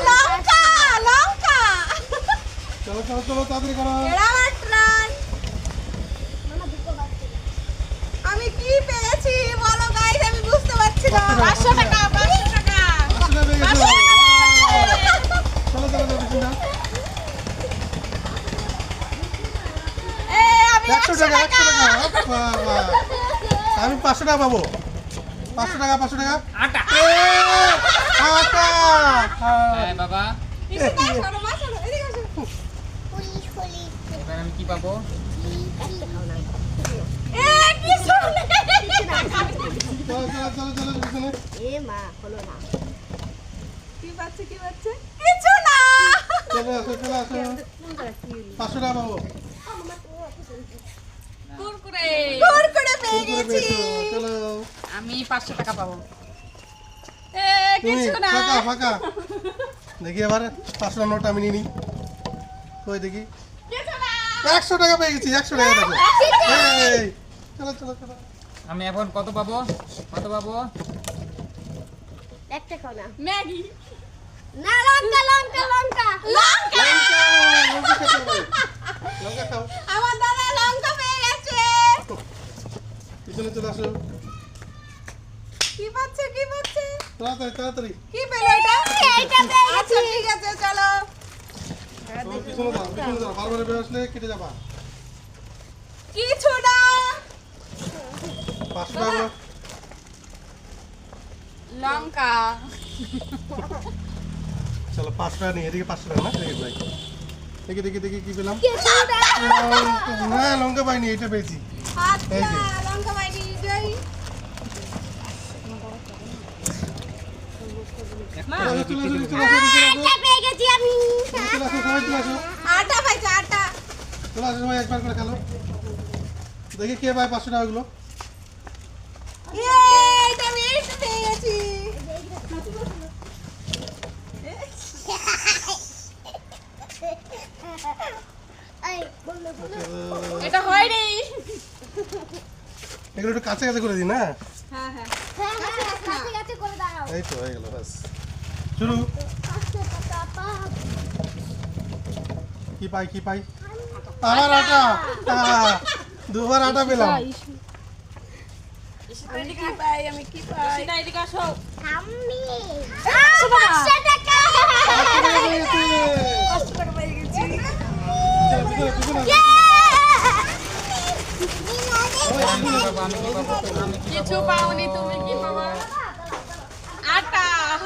লঙ্কা লঙ্কা চলো চলো চলো তাড়াতাড়ি করো। আমি কি পেয়েছি বলো গাইস, আমি বুঝতে পারছি না। 500 টাকা 500 টাকা। আসলে পেয়ে গেছো। চলো চলো চলো বিসমিল্লাহ। আমি 100 টাকা 100 টাকা। বাবা আমি 500 টাকা পাবো। 500 টাকা 500 টাকা। আটা আটা। হ্যাঁ বাবা, এদিকে আসো। এবার আমি কি পাবো? কিছু চলো চলো চলো চলো পিছনে। কি পাচ্ছে কিছু না। চলে আসো চলে আসো। 500 টাকা পাবো। কুরকুরে পেয়ে কুরকুরে গেছি। পেয়েছো। চলো আমি 500 টাকা পাবো। তুমি কিছু না। ফাঁকা ফাঁকা। দেখি এবার 500 নোট আমি নিয়ে নিই। কই দেখি। কিছু না। 100 টাকা পেয়ে গেছি 100 টাকা দেখো। এই চলো চলো চলো। আমি এখন কত পাবো? কত পাবো? ম্যাগি লঙ্কা লঙ্কা খেতে হবে। লঙ্কা খাও। আমার দাদা লঙ্কা পেয়ে গেছে। পিছনে চলে আসো। কি পাচ্ছে তাড়াতাড়ি তাড়াতাড়ি। কি পেলো এটা পেয়ে গেছি। ঠিক আছে চলো। চলো পিছনে যাও বারবার বের আসলে কেটে যাবা। কিছু না। 500 টাকা। লঙ্কা চলো 500 টাকা নিয়ে এদিকে 500 টাকা না দেখি ভাই। দেখি দেখি দেখি কি পেলাম। না লঙ্কা পাইনি এটা পেয়েছি। এই যে। লঙ্কা বাইনি যাই। মা চলে আসো, চলে আসো, চলে আসো, চলে আসো। পেয়ে গেছি আমি। চলে আসো সবাই চলে আসো। আটা পাইছে আটা। চলে আসো সবাই একবার করে খেলো। দেখি কে পায় 500 টাকা গুলো। এটা আমি এইটা পেয়ে গেছি। এটা হয়নি। এগুলো একটু কাছে কাছে করে দিই না। হ্যাঁ হ্যাঁ এই তো হয়ে গেল ব্যাস। শুরু। কি পাই আবার আটা। দুবার আটা পেলাম। কি পাই আমি কি পাই? না এদিকে আসো। 500 টাকা পেয়ে গেছি। 500 টাকা পেয়ে গেছি। চলো, পিছনে, পিছনে। আমি কি পাবো? আমি কি পাবো? আমি কি কিছু পাবো? পাওনি, তুমি কি পাবা?